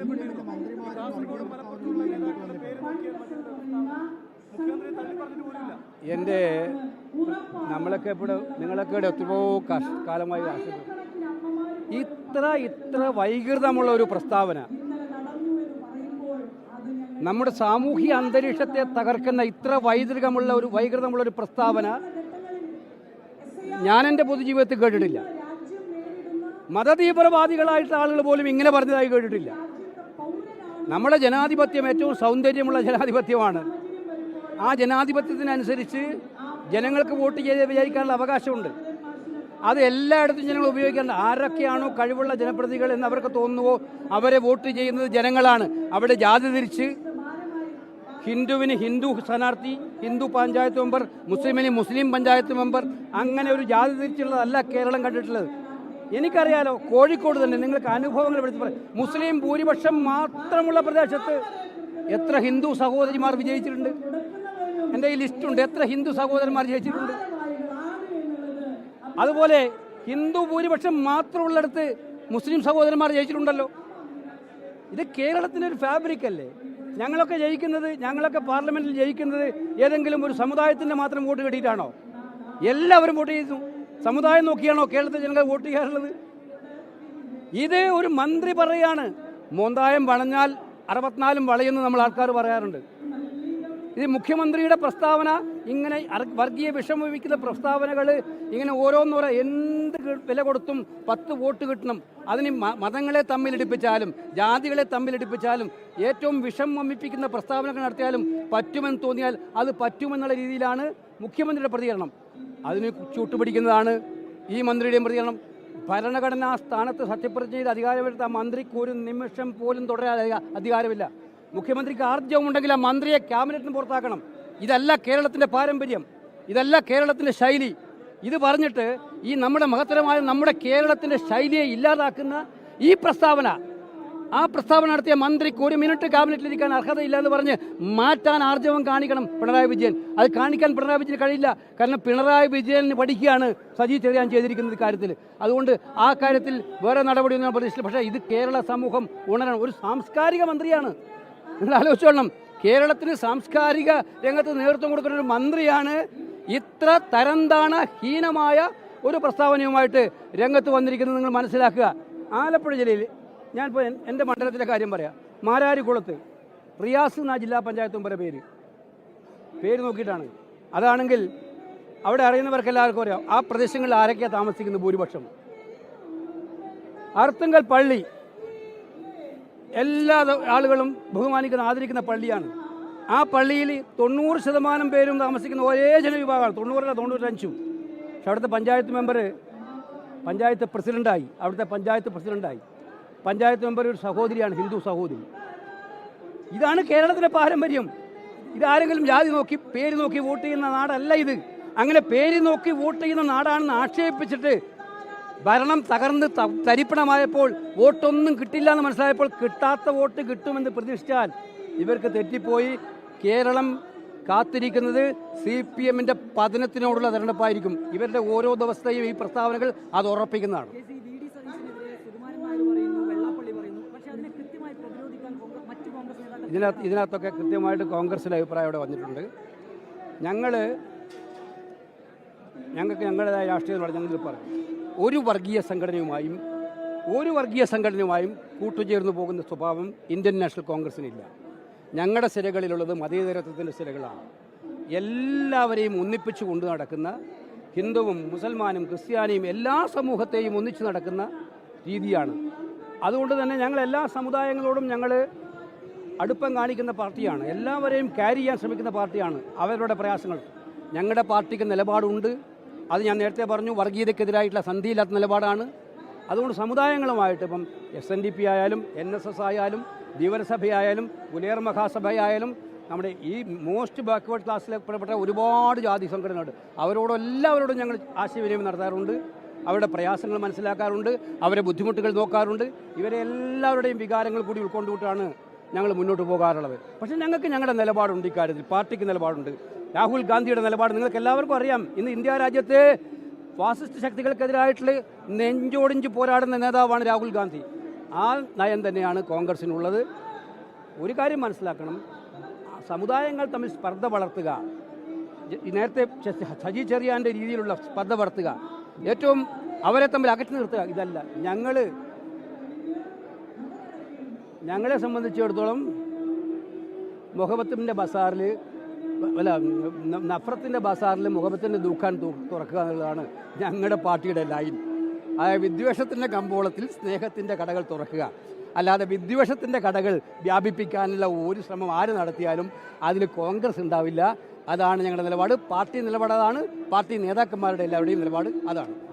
ആവശ്യപ്പെട്ടിരുന്നു. കാസർഗോഡ് മലപ്പുറത്തുള്ള നേതാക്കളുടെ പേര് നോക്കിയാൽ മുഖ്യമന്ത്രി തള്ളി പറഞ്ഞിട്ട് പോലുമില്ല. എൻ്റെ നമ്മളൊക്കെ ഇവിടെ നിങ്ങളൊക്കെ ഇവിടെ എത്രയോ കാലമായി ആവശ്യപ്പെട്ടു. ഇത്ര വൈകൃതമുള്ള ഒരു പ്രസ്താവന നമ്മുടെ സാമൂഹ്യ അന്തരീക്ഷത്തെ തകർക്കുന്ന ഇത്ര വൈകൃതമുള്ള ഒരു പ്രസ്താവന ഞാൻ എൻ്റെ പൊതുജീവിതത്തിൽ കേട്ടിട്ടില്ല. മതതീവ്രവാദികളായിട്ടുള്ള ആളുകൾ പോലും ഇങ്ങനെ പറഞ്ഞതായി കേട്ടിട്ടില്ല. നമ്മുടെ ജനാധിപത്യം ഏറ്റവും സൗന്ദര്യമുള്ള ജനാധിപത്യമാണ്. ആ ജനാധിപത്യത്തിനനുസരിച്ച് ജനങ്ങൾക്ക് വോട്ട് ചെയ്ത് വിജയിക്കാനുള്ള അവകാശമുണ്ട്. അത് എല്ലായിടത്തും ജനങ്ങൾ ഉപയോഗിക്കേണ്ട. ആരൊക്കെയാണോ കഴിവുള്ള ജനപ്രതിനിധികൾ എന്ന് അവർക്ക് തോന്നുവോ അവരെ വോട്ട് ചെയ്യുന്നത് ജനങ്ങളാണ്. അവിടെ ജാതി തിരിച്ച് ഹിന്ദുവിന് ഹിന്ദു സ്ഥാനാർത്ഥി, ഹിന്ദു പഞ്ചായത്ത് മെമ്പർ, മുസ്ലിമിന് മുസ്ലിം പഞ്ചായത്ത് മെമ്പർ, അങ്ങനെ ഒരു ജാതി തിരിച്ചുള്ളതല്ല കേരളം കണ്ടിട്ടുള്ളത്. എനിക്കറിയാലോ, കോഴിക്കോട് തന്നെ നിങ്ങൾക്ക് അനുഭവങ്ങൾ വിളിച്ച് പറയും. മുസ്ലിം ഭൂരിപക്ഷം മാത്രമുള്ള പ്രദേശത്ത് എത്ര ഹിന്ദു സഹോദരിമാർ വിജയിച്ചിട്ടുണ്ട്? എൻ്റെ ഈ ലിസ്റ്റുണ്ട്. എത്ര ഹിന്ദു സഹോദരന്മാർ ജയിച്ചിട്ടുണ്ട്? അതുപോലെ ഹിന്ദു ഭൂരിപക്ഷം മാത്രമുള്ളിടത്ത് മുസ്ലിം സഹോദരന്മാർ ജയിച്ചിട്ടുണ്ടല്ലോ. ഇത് കേരളത്തിൻ്റെ ഒരു ഫാബ്രിക് അല്ലേ? ഞങ്ങളൊക്കെ പാർലമെന്റിൽ ജയിക്കുന്നത് ഏതെങ്കിലും ഒരു സമുദായത്തിൻ്റെ മാത്രം വോട്ട് കിട്ടിയിട്ടാണോ? എല്ലാവരും വോട്ട് ചെയ്തു. സമുദായം നോക്കിയാണോ കേരളത്തിൽ ജനങ്ങൾ വോട്ട് ചെയ്യാറുള്ളത്? ഇത് ഒരു മന്ത്രി പറയാണ്, മോന്തായം വളഞ്ഞാൽ 64 വളയെന്ന് നമ്മൾ ആൾക്കാർ പറയാറുണ്ട്. ഇത് മുഖ്യമന്ത്രിയുടെ പ്രസ്താവന. ഇങ്ങനെ വർഗീയ വിഷം വയ്ക്കുന്ന പ്രസ്താവനകൾ ഇങ്ങനെ ഓരോന്നോരോ എന്ത് വില കൊടുത്തും 10 വോട്ട് കിട്ടണം. അതിന് മതങ്ങളെ തമ്മിലിടിപ്പിച്ചാലും ജാതികളെ തമ്മിലിടിപ്പിച്ചാലും ഏറ്റവും വിഷം വമിപ്പിക്കുന്ന പ്രസ്താവനകൾ നടത്തിയാലും പറ്റുമെന്ന് തോന്നിയാൽ അത് പറ്റുമെന്നുള്ള രീതിയിലാണ് മുഖ്യമന്ത്രിയുടെ പ്രതികരണം. അതിന് ചൂട്ടുപിടിക്കുന്നതാണ് ഈ മന്ത്രിയുടെയും പ്രതികരണം. ഭരണഘടനാ സ്ഥാനത്ത് സത്യപ്രതിജ്ഞ ചെയ്ത് അധികാരമെടുത്ത മന്ത്രിക്ക് ഒരു നിമിഷം പോലും തുടരാൻ അധികാരമില്ല. മുഖ്യമന്ത്രിക്ക് ആർജവമുണ്ടെങ്കിൽ ആ മന്ത്രിയെ ക്യാബിനറ്റിന് പുറത്താക്കണം. ഇതല്ല കേരളത്തിൻ്റെ പാരമ്പര്യം, ഇതല്ല കേരളത്തിൻ്റെ ശൈലി. ഇത് പറഞ്ഞിട്ട് ഈ നമ്മുടെ മഹത്തരമായ നമ്മുടെ കേരളത്തിൻ്റെ ശൈലിയെ ഇല്ലാതാക്കുന്ന ഈ പ്രസ്താവന, ആ പ്രസ്താവന നടത്തിയ മന്ത്രിക്ക് 1 മിനിറ്റ് ക്യാബിനറ്റിലിരിക്കാൻ അർഹതയില്ല എന്ന് പറഞ്ഞ് മാറ്റാൻ ആർജവം കാണിക്കണം പിണറായി വിജയൻ. അത് കാണിക്കാൻ പിണറായി വിജയൻ കഴിയില്ല. കാരണം പിണറായി വിജയന് പഠിക്കുകയാണ് സജി ചെറിയാൻ ചെയ്തിരിക്കുന്നത് കാര്യത്തിൽ. അതുകൊണ്ട് ആ കാര്യത്തിൽ വേറെ നടപടിയൊന്നും പ്രതീക്ഷിച്ചില്ല. പക്ഷേ ഇത് കേരള സമൂഹം ഉണരണം. ഒരു സാംസ്കാരിക മന്ത്രിയാണ്. നിങ്ങൾ ആലോചിച്ചോളണം, കേരളത്തിന് സാംസ്കാരിക രംഗത്ത് നേതൃത്വം കൊടുക്കുന്ന ഒരു മന്ത്രിയാണ് ഇത്ര തരംതാണ ഹീനമായ ഒരു പ്രസ്താവനയുമായിട്ട് രംഗത്ത് വന്നിരിക്കുന്നത്. നിങ്ങൾ മനസ്സിലാക്കുക. ആലപ്പുഴ ജില്ലയിൽ ഞാനിപ്പോൾ എൻ്റെ മണ്ഡലത്തിലെ കാര്യം പറയാം. മാരാരിക്കുളത്ത് റിയാസ് എന്ന ജില്ലാ പഞ്ചായത്ത് മെമ്പറുടെ പേര് നോക്കിയിട്ടാണ്. അതാണെങ്കിൽ അവിടെ അറിയുന്നവർക്ക് എല്ലാവർക്കും അറിയാം ആ പ്രദേശങ്ങളിൽ ആരൊക്കെയാണ് താമസിക്കുന്നത്. ഭൂരിപക്ഷം അർത്തുങ്കൽ പള്ളി എല്ലാ ആളുകളും ബഹുമാനിക്കുന്ന ആദരിക്കുന്ന പള്ളിയാണ്. ആ പള്ളിയിൽ 90% പേരും താമസിക്കുന്ന ഒരേ ജനവിഭാഗമാണ്. 90 95. പക്ഷെ അവിടുത്തെ പഞ്ചായത്ത് മെമ്പർ പഞ്ചായത്ത് പ്രസിഡൻ്റായി. പഞ്ചായത്ത് മെമ്പർ ഒരു സഹോദരിയാണ്, ഹിന്ദു സഹോദരി. ഇതാണ് കേരളത്തിലെ പാരമ്പര്യം. ഇതാരെങ്കിലും ജാതി നോക്കി പേര് നോക്കി വോട്ട് ചെയ്യുന്ന നാടല്ല ഇത്. അങ്ങനെ പേര് നോക്കി വോട്ട് ചെയ്യുന്ന നാടാണെന്ന് ആക്ഷേപിച്ചിട്ട് ഭരണം തകർന്ന് തരിപ്പണമായപ്പോൾ വോട്ടൊന്നും കിട്ടില്ല എന്ന് മനസ്സിലായപ്പോൾ കിട്ടാത്ത വോട്ട് കിട്ടുമെന്ന് പ്രതീക്ഷിച്ചാൽ ഇവർക്ക് തെറ്റിപ്പോയി. കേരളം കാത്തിരിക്കുന്നത് CPM-ന്റെ പതനത്തിനോടുള്ള തെരഞ്ഞെടുപ്പായിരിക്കും. ഇവരുടെ ഓരോ ദിവസത്തെയും ഈ പ്രസ്താവനകൾ അത് ഉറപ്പിക്കുന്നതാണ്. ഇതിനകത്തൊക്കെ കൃത്യമായിട്ട് കോൺഗ്രസിൻ്റെ അഭിപ്രായം ഇവിടെ വന്നിട്ടുണ്ട്. ഞങ്ങൾക്ക് ഞങ്ങളുടേതായ രാഷ്ട്രീയം ഞങ്ങൾ പറയും. ഒരു വർഗീയ സംഘടനയുമായും കൂട്ടുചേർന്ന് പോകുന്ന സ്വഭാവം ഇന്ത്യൻ നാഷണൽ കോൺഗ്രസിനില്ല. ഞങ്ങളുടെ സിരകളിലുള്ളത് മതേതരത്വത്തിൻ്റെ സിരകളാണ്. എല്ലാവരെയും ഒന്നിപ്പിച്ചു കൊണ്ടു നടക്കുന്ന, ഹിന്ദുവും മുസൽമാനും ക്രിസ്ത്യാനിയും എല്ലാ സമൂഹത്തെയും ഒന്നിച്ചു നടക്കുന്ന രീതിയാണ്. അതുകൊണ്ട് തന്നെ ഞങ്ങൾ എല്ലാ സമുദായങ്ങളോടും ഞങ്ങൾ അടുപ്പം കാണിക്കുന്ന പാർട്ടിയാണ്. എല്ലാവരെയും ക്യാരി ചെയ്യാൻ ശ്രമിക്കുന്ന പാർട്ടിയാണ്. അവരുടെ പ്രയാസങ്ങൾ ഞങ്ങളുടെ പാർട്ടിക്ക് നിലപാടുണ്ട്. അത് ഞാൻ നേരത്തെ പറഞ്ഞു, വർഗീയതയ്ക്കെതിരായിട്ടുള്ള സന്ധിയില്ലാത്ത നിലപാടാണ്. അതുകൊണ്ട് സമുദായങ്ങളുമായിട്ട് ഇപ്പം SNDP ആയാലും NSS ആയാലും ധീവരസഭയായാലും പുലേർ മഹാസഭയായാലും നമ്മുടെ ഈ മോസ്റ്റ് ബാക്ക്വേർഡ് ക്ലാസ്സിൽ പെട്ട ഒരുപാട് ജാതി സംഘടനകളുണ്ട്. എല്ലാവരോടും ഞങ്ങൾ ആശയവിനിമയം നടത്താറുണ്ട്. അവരുടെ പ്രയാസങ്ങൾ മനസ്സിലാക്കാറുണ്ട്, അവരുടെ ബുദ്ധിമുട്ടുകൾ നോക്കാറുണ്ട്. ഇവരെ എല്ലാവരുടെയും വികാരങ്ങൾ കൂടി ഉൾക്കൊണ്ടുകൊണ്ടാണ് ഞങ്ങൾ മുന്നോട്ട് പോകാറുള്ളത്. പക്ഷേ ഞങ്ങൾക്ക് ഞങ്ങളുടെ നിലപാടുണ്ട്. ഇക്കാര്യത്തിൽ പാർട്ടിക്ക് നിലപാടുണ്ട്. രാഹുൽ ഗാന്ധിയുടെ നിലപാട് നിങ്ങൾക്ക് എല്ലാവർക്കും അറിയാം. ഇന്ന് ഇന്ത്യ രാജ്യത്തെ ഫാസിസ്റ്റ് ശക്തികൾക്കെതിരായിട്ടുള്ള നെഞ്ചോടിഞ്ച് പോരാടുന്ന നേതാവാണ് രാഹുൽ ഗാന്ധി. ആ നയം തന്നെയാണ് കോൺഗ്രസിനുള്ളത്. ഒരു കാര്യം മനസ്സിലാക്കണം, സമുദായങ്ങൾ തമ്മിൽ സ്പർദ്ധ വളർത്തുക, നേരത്തെ സജി ചെറിയാൻ്റെ രീതിയിലുള്ള സ്പർദ്ധ വളർത്തുക, ഏറ്റവും അവരെ തമ്മിൽ അകറ്റി നിർത്തുക, ഇതല്ല. ഞങ്ങളെ സംബന്ധിച്ചിടത്തോളം മുഹബത്തിൻ്റെ ബസാറിൽ നഫ്രത്തിൻ്റെ ബസാറിൽ മുഹബത്തിൻ്റെ ദുഃഖാൻ തുറക്കുക എന്നുള്ളതാണ് ഞങ്ങളുടെ പാർട്ടിയുടെ ലൈൻ. അതായത് വിദ്വേഷത്തിൻ്റെ കമ്പോളത്തിൽ സ്നേഹത്തിൻ്റെ കടകൾ തുറക്കുക, അല്ലാതെ വിദ്വേഷത്തിൻ്റെ കടകൾ വ്യാപിപ്പിക്കാനുള്ള ഒരു ശ്രമം ആര് നടത്തിയാലും അതിൽ കോൺഗ്രസ് ഉണ്ടാവില്ല. അതാണ് ഞങ്ങളുടെ നിലപാട്. പാർട്ടി നിലപാട് അതാണ്. പാർട്ടി നേതാക്കന്മാരുടെ എല്ലാവരുടെയും നിലപാട് അതാണ്.